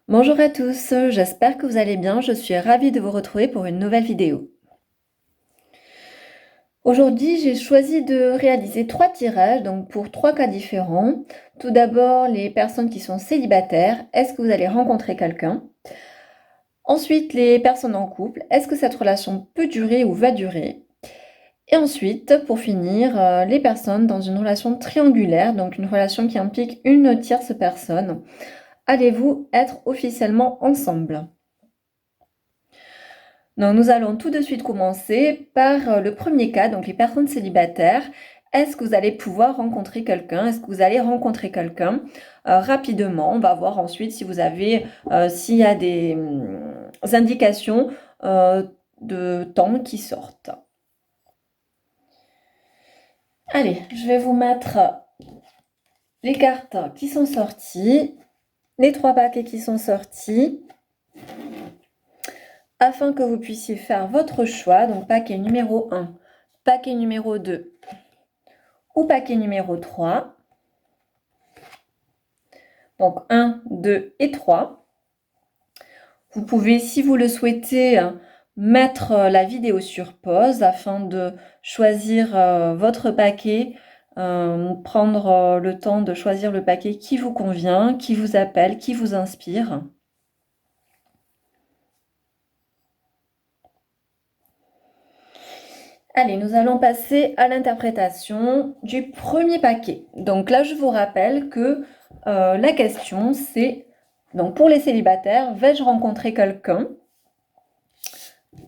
Bonjour à tous, j'espère que vous allez bien. Je suis ravie de vous retrouver pour une nouvelle vidéo. Aujourd'hui, j'ai choisi de réaliser 3 tirages, donc pour 3 cas différents. Tout d'abord, les personnes qui sont célibataires, est-ce que vous allez rencontrer quelqu'un? Ensuite, les personnes en couple, est-ce que cette relation peut durer ou va durer? Et ensuite, pour finir, les personnes dans une relation triangulaire, donc une relation qui implique une tierce personne. Allez-vous être officiellement ensemble? Donc, nous allons tout de suite commencer par le premier cas, donc les personnes célibataires. Est-ce que vous allez pouvoir rencontrer quelqu'un? Est-ce que vous allez rencontrer quelqu'un rapidement? On va voir ensuite si vous avez, s'il y a des indications de temps qui sortent. Allez, je vais vous mettre les cartes qui sont sorties, les 3 paquets qui sont sortis, afin que vous puissiez faire votre choix. Donc paquet numéro 1, paquet numéro 2 ou paquet numéro 3. Donc 1, 2 et 3. Vous pouvez, si vous le souhaitez, mettre la vidéo sur pause afin de choisir votre paquet, prendre le temps de choisir le paquet qui vous convient, qui vous appelle, qui vous inspire. Allez, nous allons passer à l'interprétation du premier paquet. Donc là, je vous rappelle que la question, c'est, donc pour les célibataires, vais-je rencontrer quelqu'un?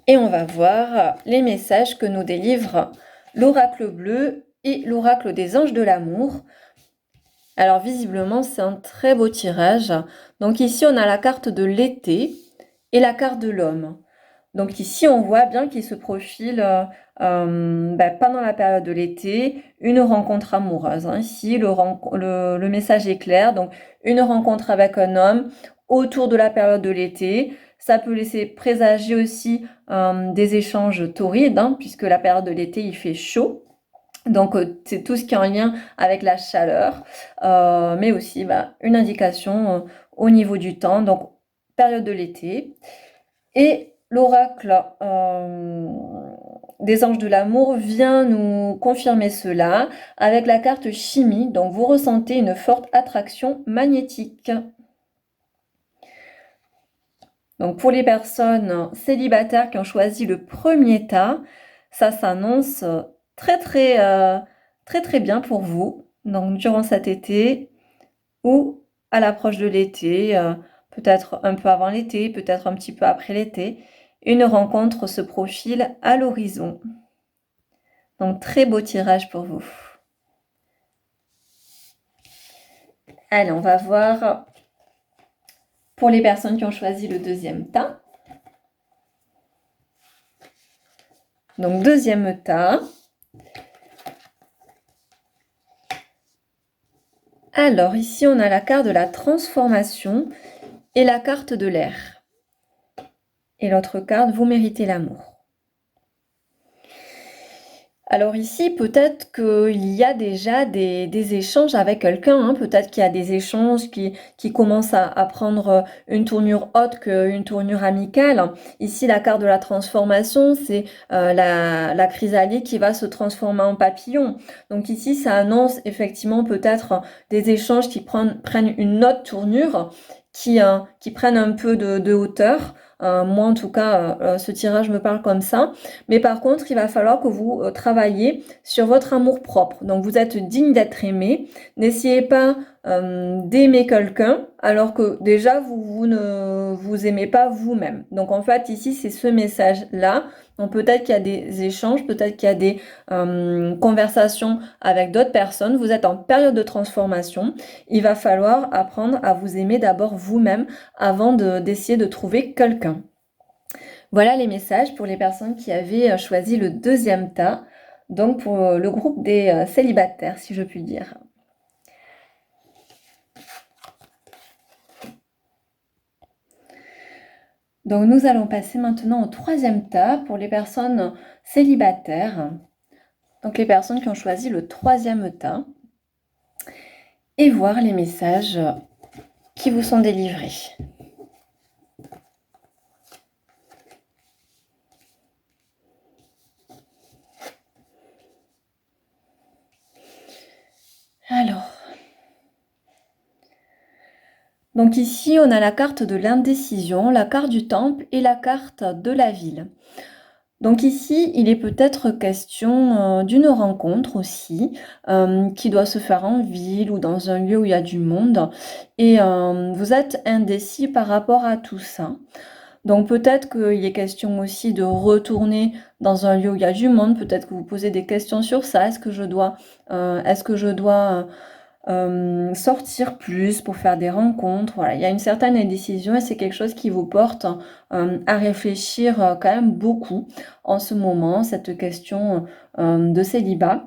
Et on va voir les messages que nous délivre l'oracle bleu et l'oracle des anges de l'amour. Alors visiblement, c'est un très beau tirage. Donc ici, on a la carte de l'été et la carte de l'homme. Donc ici, on voit bien qu'il se profile pendant la période de l'été, une rencontre amoureuse. Ici, le message est clair. Donc, une rencontre avec un homme autour de la période de l'été. Ça peut laisser présager aussi des échanges torrides, puisque la période de l'été, il fait chaud. Donc, c'est tout ce qui est en lien avec la chaleur, mais aussi une indication au niveau du temps. Donc, période de l'été. Et l'oracle des anges de l'amour vient nous confirmer cela avec la carte chimie. Donc vous ressentez une forte attraction magnétique. Donc pour les personnes célibataires qui ont choisi le premier tas, ça s'annonce très bien pour vous. Donc durant cet été ou à l'approche de l'été, peut-être un peu avant l'été, peut-être un petit peu après l'été, une rencontre se profile à l'horizon. Donc très beau tirage pour vous. Allez, on va voir pour les personnes qui ont choisi le deuxième tas. Donc deuxième tas. Alors ici, on a la carte de la transformation et la carte de l'air. Et l'autre carte, vous méritez l'amour. Alors ici, peut-être qu'il y a déjà des échanges avec quelqu'un, peut-être qu'il y a des échanges qui commencent à prendre une tournure autre qu'une tournure amicale. Ici, la carte de la transformation, c'est la chrysalide qui va se transformer en papillon. Donc ici, ça annonce effectivement peut-être des échanges qui prennent une autre tournure, qui prennent un peu de hauteur. Moi, en tout cas, ce tirage me parle comme ça. Mais par contre, il va falloir que vous travailliez sur votre amour-propre. Donc, vous êtes digne d'être aimé. N'essayez pas d'aimer quelqu'un alors que déjà, vous ne vous aimez pas vous-même. Donc, en fait, ici, c'est ce message-là. Donc, peut-être qu'il y a des échanges, peut-être qu'il y a des conversations avec d'autres personnes. Vous êtes en période de transformation. Il va falloir apprendre à vous aimer d'abord vous-même avant d'essayer de trouver quelqu'un. Voilà les messages pour les personnes qui avaient choisi le deuxième tas, donc pour le groupe des célibataires, si je puis dire. Donc nous allons passer maintenant au troisième tas pour les personnes célibataires, donc les personnes qui ont choisi le troisième tas, et voir les messages qui vous sont délivrés. Donc ici, on a la carte de l'indécision, la carte du temple et la carte de la ville. Donc ici, il est peut-être question d'une rencontre aussi, qui doit se faire en ville ou dans un lieu où il y a du monde. Et vous êtes indécis par rapport à tout ça. Donc peut-être qu'il est question aussi de retourner dans un lieu où il y a du monde. Peut-être que vous posez des questions sur ça. Est-ce que je dois sortir plus pour faire des rencontres? Voilà, il y a une certaine indécision et c'est quelque chose qui vous porte à réfléchir quand même beaucoup en ce moment, cette question de célibat.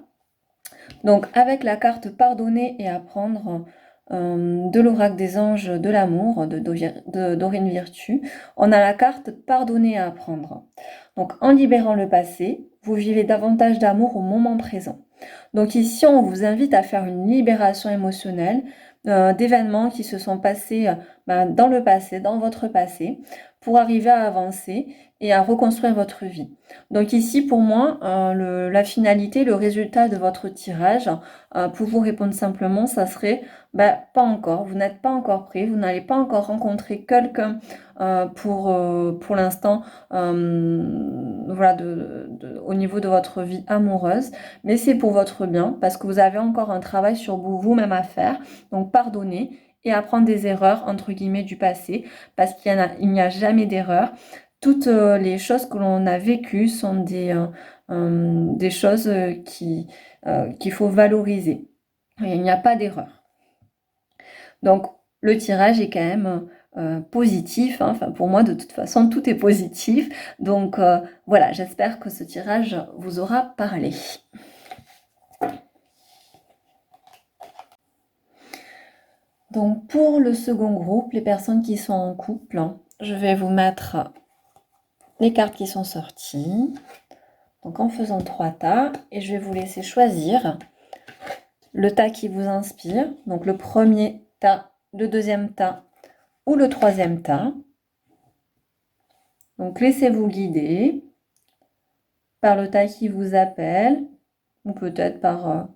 Donc avec la carte pardonner et apprendre de l'oracle des anges de l'amour de Dorine Virtue, on a la carte pardonner et apprendre. Donc en libérant le passé, vous vivez davantage d'amour au moment présent. Donc ici, on vous invite à faire une libération émotionnelle d'événements qui se sont passés dans le passé, dans votre passé, pour arriver à avancer et à reconstruire votre vie. Donc ici, pour moi, la finalité, le résultat de votre tirage, pour vous répondre simplement, ça serait pas encore, vous n'êtes pas encore prêt, vous n'allez pas encore rencontrer quelqu'un pour l'instant, voilà, au niveau de votre vie amoureuse, mais c'est pour votre bien, parce que vous avez encore un travail sur vous-même à faire, donc pardonnez et apprendre des erreurs, entre guillemets, du passé, parce il n'y a jamais d'erreur. Toutes les choses que l'on a vécues sont des choses qu'il faut valoriser. Et il n'y a pas d'erreur. Donc, le tirage est quand même positif, hein. Enfin, pour moi, de toute façon, tout est positif. Donc, voilà, j'espère que ce tirage vous aura parlé. Donc, pour le second groupe, les personnes qui sont en couple, je vais vous mettre les cartes qui sont sorties. Donc, en faisant 3 tas, et je vais vous laisser choisir le tas qui vous inspire. Donc, le premier tas, le deuxième tas ou le troisième tas. Donc, laissez-vous guider par le tas qui vous appelle, ou peut-être par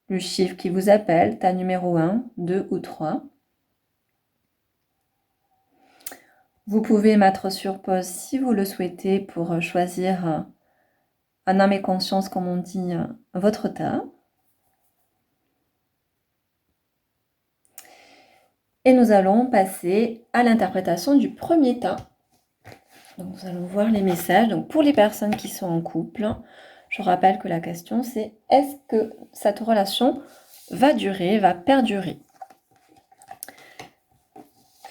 le chiffre qui vous appelle, tas numéro 1, 2 ou 3. Vous pouvez mettre sur pause si vous le souhaitez pour choisir en âme et conscience, comme on dit, votre tas. Et nous allons passer à l'interprétation du premier tas. Donc nous allons voir les messages. Donc pour les personnes qui sont en couple, je rappelle que la question c'est: est-ce que cette relation va durer, va perdurer?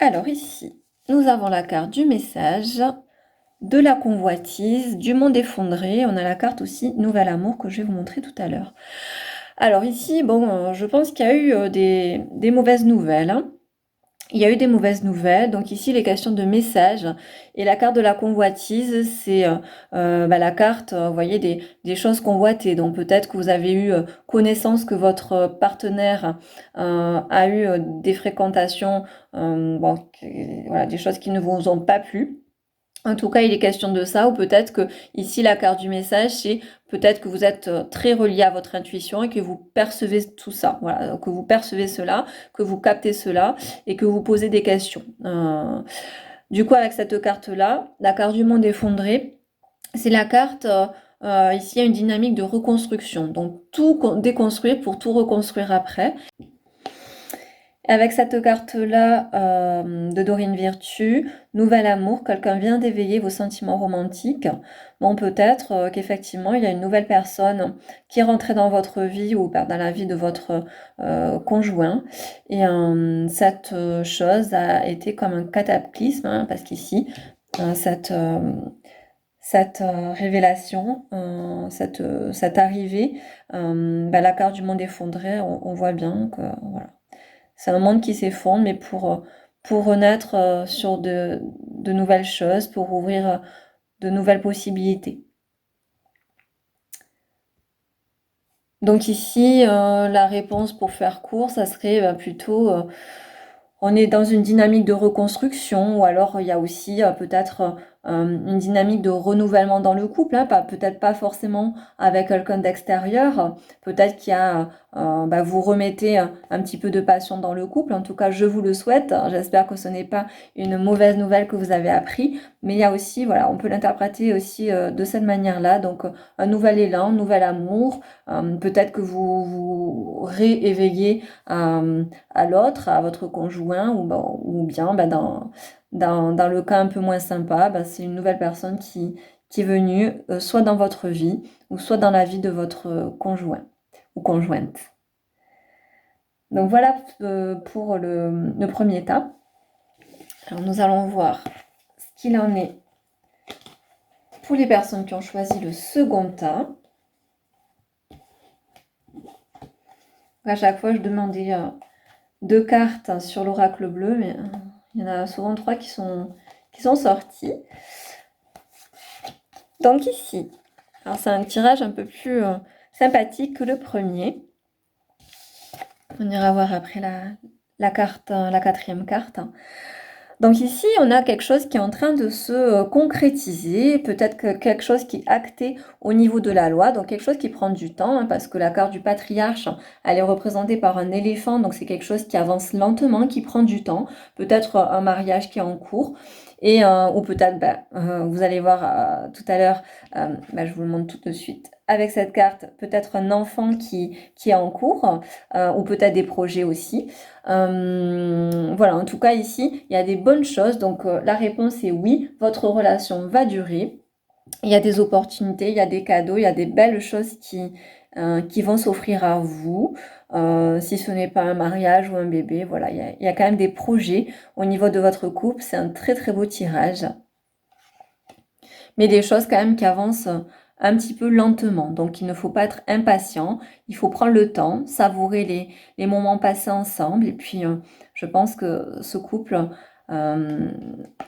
Alors ici, nous avons la carte du message, de la convoitise, du monde effondré. On a la carte aussi nouvel amour que je vais vous montrer tout à l'heure. Alors ici, bon, je pense qu'il y a eu des mauvaises nouvelles, hein. Il y a eu des mauvaises nouvelles, donc ici les questions de messages et la carte de la convoitise, c'est la carte, vous voyez, des choses convoitées. Donc peut-être que vous avez eu connaissance que votre partenaire a eu des fréquentations, voilà, des choses qui ne vous ont pas plu. En tout cas, il est question de ça, ou peut-être que ici la carte du message, c'est peut-être que vous êtes très relié à votre intuition et que vous percevez tout ça, voilà, que vous percevez cela, que vous captez cela et que vous posez des questions. Du coup, avec cette carte-là, la carte du monde effondré, c'est la carte, ici il y a une dynamique de reconstruction, donc tout déconstruire pour tout reconstruire après. Avec cette carte-là de Dorine Virtue, nouvel amour, quelqu'un vient d'éveiller vos sentiments romantiques. Bon, peut-être qu'effectivement, il y a une nouvelle personne qui est rentrée dans votre vie ou dans la vie de votre conjoint. Et cette chose a été comme un cataclysme, hein, parce qu'ici, cette révélation, cette arrivée, la carte du monde effondré, on voit bien que voilà. C'est un monde qui s'effondre, mais pour renaître sur de nouvelles choses, pour ouvrir de nouvelles possibilités. Donc ici, la réponse pour faire court, ça serait plutôt, on est dans une dynamique de reconstruction, ou alors il y a aussi peut-être une dynamique de renouvellement dans le couple, hein, peut-être pas forcément avec quelqu'un d'extérieur, peut-être qu'il y a, vous remettez un petit peu de passion dans le couple, en tout cas je vous le souhaite, j'espère que ce n'est pas une mauvaise nouvelle que vous avez appris, mais il y a aussi, voilà, on peut l'interpréter aussi de cette manière-là, donc un nouvel élan, un nouvel amour, peut-être que vous vous rééveillez à l'autre, à votre conjoint, ou bien dans le cas un peu moins sympa, c'est une nouvelle personne qui est venue soit dans votre vie, ou soit dans la vie de votre conjoint ou conjointe. Donc voilà pour le premier tas. Alors nous allons voir ce qu'il en est pour les personnes qui ont choisi le second tas. À chaque fois, je demandais 2 cartes sur l'oracle bleu, mais il y en a souvent 3 qui sont sorties. Donc ici, alors c'est un tirage un peu plus sympathique que le premier. On ira voir après la quatrième carte. Donc ici, on a quelque chose qui est en train de se concrétiser, peut-être que quelque chose qui est acté au niveau de la loi, donc quelque chose qui prend du temps, hein, parce que la carte du patriarche, elle est représentée par un éléphant, donc c'est quelque chose qui avance lentement, qui prend du temps, peut-être un mariage qui est en cours, et ou peut-être, vous allez voir tout à l'heure, je vous le montre tout de suite, avec cette carte, peut-être un enfant qui est en cours, ou peut-être des projets aussi. Voilà, en tout cas ici, il y a des bonnes choses. Donc la réponse est oui, votre relation va durer. Il y a des opportunités, il y a des cadeaux, il y a des belles choses qui vont s'offrir à vous. Si ce n'est pas un mariage ou un bébé, voilà, il y a quand même des projets au niveau de votre couple. C'est un très très beau tirage. Mais des choses quand même qui avancent un petit peu lentement. Donc il ne faut pas être impatient, il faut prendre le temps, savourer les moments passés ensemble. Et puis je pense que ce couple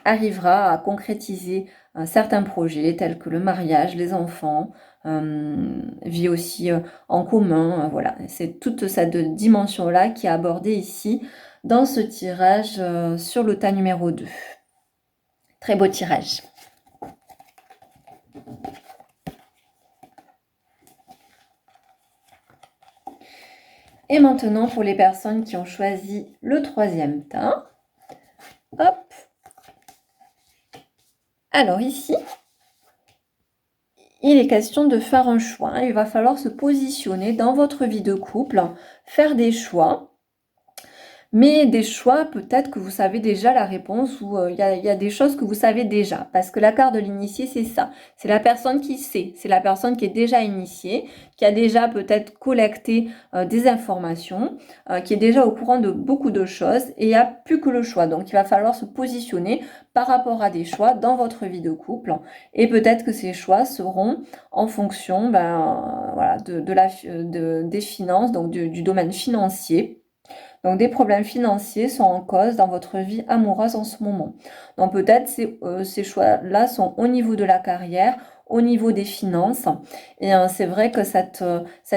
arrivera à concrétiser certains projets tels que le mariage, les enfants, vie aussi en commun. Voilà, c'est toute cette dimension-là qui est abordée ici dans ce tirage sur le tas numéro 2. Très beau tirage. Et maintenant, pour les personnes qui ont choisi le troisième tas, hop. Alors ici, il est question de faire un choix. Il va falloir se positionner dans votre vie de couple, faire des choix. Mais des choix, peut-être que vous savez déjà la réponse ou il y a des choses que vous savez déjà. Parce que la carte de l'initié, c'est ça. C'est la personne qui sait. C'est la personne qui est déjà initiée, qui a déjà peut-être collecté des informations, qui est déjà au courant de beaucoup de choses et il n'y a plus que le choix. Donc, il va falloir se positionner par rapport à des choix dans votre vie de couple. Et peut-être que ces choix seront en fonction voilà, des finances, donc du domaine financier. Donc des problèmes financiers sont en cause dans votre vie amoureuse en ce moment. Donc peut-être ces choix-là sont au niveau de la carrière, au niveau des finances. Et c'est vrai que cette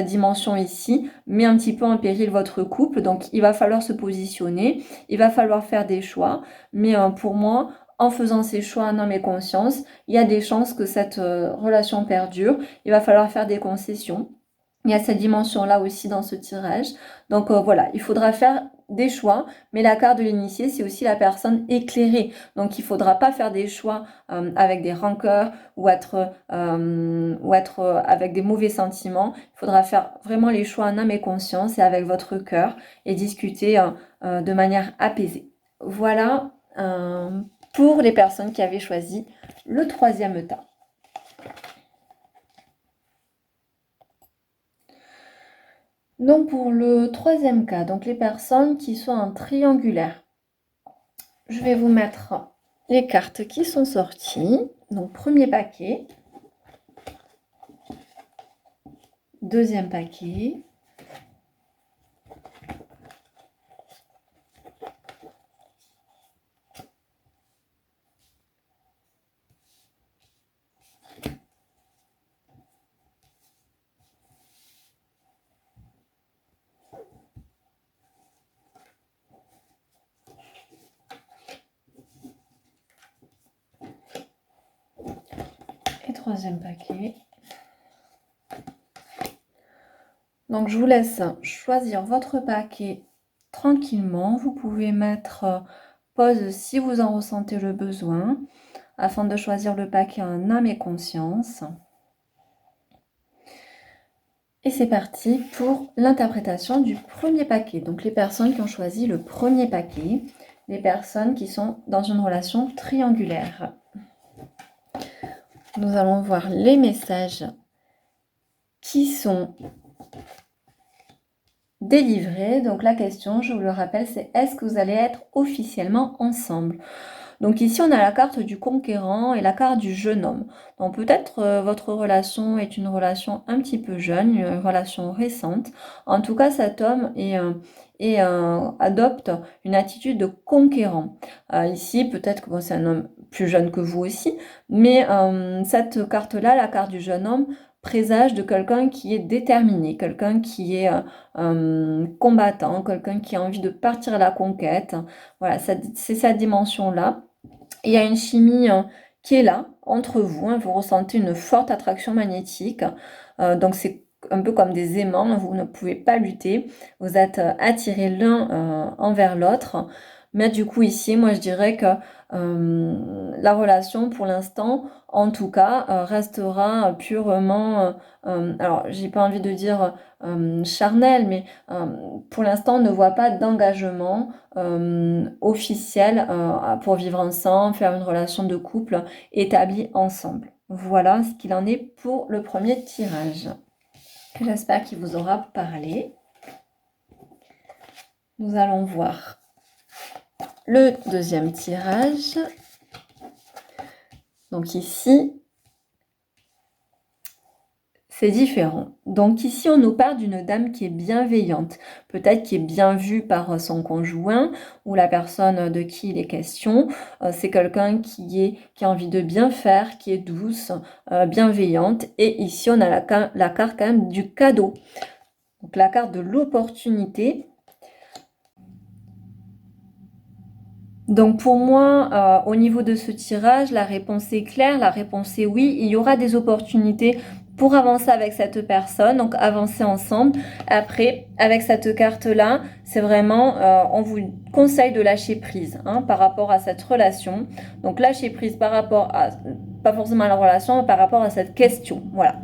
dimension ici met un petit peu en péril votre couple. Donc il va falloir se positionner, il va falloir faire des choix. Mais pour moi, en faisant ces choix en âme et conscience, il y a des chances que cette relation perdure. Il va falloir faire des concessions. Il y a cette dimension-là aussi dans ce tirage. Donc voilà, il faudra faire des choix, mais la carte de l'initié, c'est aussi la personne éclairée. Donc il ne faudra pas faire des choix avec des rancœurs ou être avec des mauvais sentiments. Il faudra faire vraiment les choix en âme et conscience et avec votre cœur et discuter de manière apaisée. Voilà pour les personnes qui avaient choisi le troisième tas. Donc pour le troisième cas, donc les personnes qui sont en triangulaire, je vais vous mettre les cartes qui sont sorties. Donc premier paquet, deuxième paquet, Et troisième paquet. Donc, je vous laisse choisir votre paquet tranquillement. Vous pouvez mettre pause si vous en ressentez le besoin, afin de choisir le paquet en âme et conscience. Et c'est parti pour l'interprétation du premier paquet. Donc, les personnes qui ont choisi le premier paquet, les personnes qui sont dans une relation triangulaire. Nous allons voir les messages qui sont délivrés. Donc la question, je vous le rappelle, c'est est-ce que vous allez être officiellement ensemble? Donc ici, on a la carte du conquérant et la carte du jeune homme. Donc peut-être votre relation est une relation un petit peu jeune, une relation récente. En tout cas, cet homme adopte une attitude de conquérant. Ici, peut-être que c'est un homme plus jeune que vous aussi, mais cette carte-là, la carte du jeune homme, présage de quelqu'un qui est déterminé, quelqu'un qui est combattant, quelqu'un qui a envie de partir à la conquête. Voilà, c'est cette dimension-là. Il y a une chimie qui est là, entre vous. Vous ressentez une forte attraction magnétique. Donc, c'est un peu comme des aimants. Vous ne pouvez pas lutter. Vous êtes attirés l'un envers l'autre. Mais du coup, ici, moi, je dirais que la relation, pour l'instant, en tout cas, restera purement... alors, j'ai pas envie de dire charnel, mais pour l'instant, on ne voit pas d'engagement officiel pour vivre ensemble, faire une relation de couple établie ensemble. Voilà ce qu'il en est pour le premier tirage. J'espère qu'il vous aura parlé. Nous allons voir le deuxième tirage. Donc ici, c'est différent. Donc ici, on nous parle d'une dame qui est bienveillante, peut-être qui est bien vue par son conjoint ou la personne de qui il est question. C'est quelqu'un qui a envie de bien faire, qui est douce, bienveillante. Et ici, on a la carte quand même du cadeau. Donc la carte de l'opportunité. Donc pour moi, au niveau de ce tirage, la réponse est claire, la réponse est oui, il y aura des opportunités pour avancer avec cette personne, donc avancer ensemble. Après, avec cette carte-là, c'est vraiment, on vous conseille de lâcher prise par rapport à cette relation. Donc lâcher prise par rapport à, pas forcément à la relation, mais par rapport à cette question, voilà.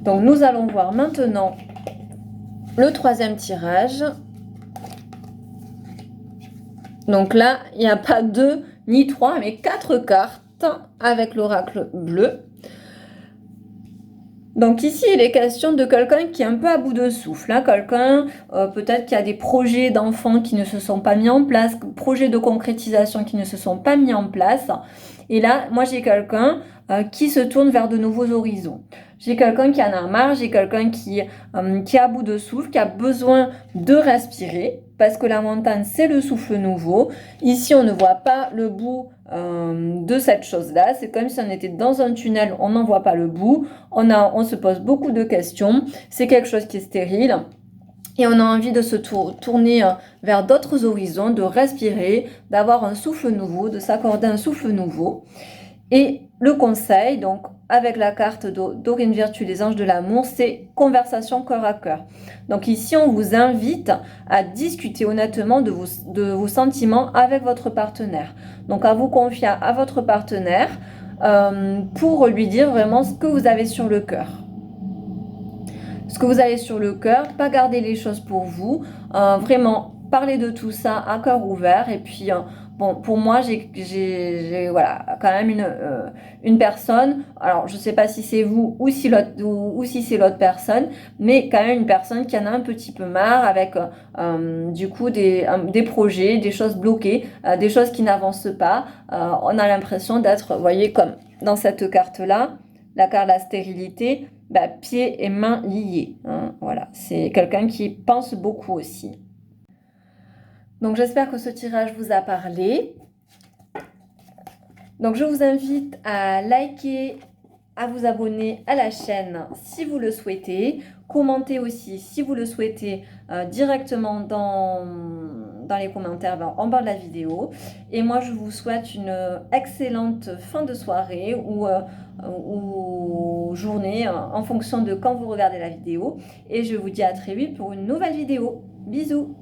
Donc nous allons voir maintenant le troisième tirage. Donc là, il n'y a pas 2 ni 3, mais 4 cartes avec l'oracle bleu. Donc ici, il est question de quelqu'un qui est un peu à bout de souffle. Quelqu'un peut-être qui a des projets d'enfants qui ne se sont pas mis en place, projets de concrétisation qui ne se sont pas mis en place. Et là, moi, j'ai quelqu'un qui se tourne vers de nouveaux horizons. J'ai quelqu'un qui en a marre, j'ai quelqu'un qui est à bout de souffle, qui a besoin de respirer, parce que la montagne, c'est le souffle nouveau. Ici, on ne voit pas le bout de cette chose-là. C'est comme si on était dans un tunnel, on n'en voit pas le bout. On se pose beaucoup de questions. C'est quelque chose qui est stérile. Et on a envie de se tourner vers d'autres horizons, de respirer, d'avoir un souffle nouveau, de s'accorder un souffle nouveau. Et le conseil, donc avec la carte Dorine Virtue, les anges de l'amour, c'est conversation cœur à cœur. Donc ici, on vous invite à discuter honnêtement de vos sentiments avec votre partenaire. Donc à vous confier à votre partenaire pour lui dire vraiment ce que vous avez sur le cœur. Ce que vous avez sur le cœur, pas garder les choses pour vous, vraiment parler de tout ça à cœur ouvert. Et puis, bon, pour moi, j'ai voilà, quand même une personne, alors je ne sais pas si c'est vous ou si c'est l'autre personne, mais quand même une personne qui en a un petit peu marre avec du coup des projets, des choses bloquées, des choses qui n'avancent pas. On a l'impression d'être, vous voyez, comme dans cette carte-là, la carte de la stérilité, pieds et mains liés. Voilà, c'est quelqu'un qui pense beaucoup aussi. Donc j'espère que ce tirage vous a parlé. Donc je vous invite à liker à vous abonner à la chaîne si vous le souhaitez. Commentez aussi si vous le souhaitez directement dans les commentaires en bas de la vidéo. Et moi, je vous souhaite une excellente fin de soirée ou journée en fonction de quand vous regardez la vidéo. Et je vous dis à très vite pour une nouvelle vidéo. Bisous!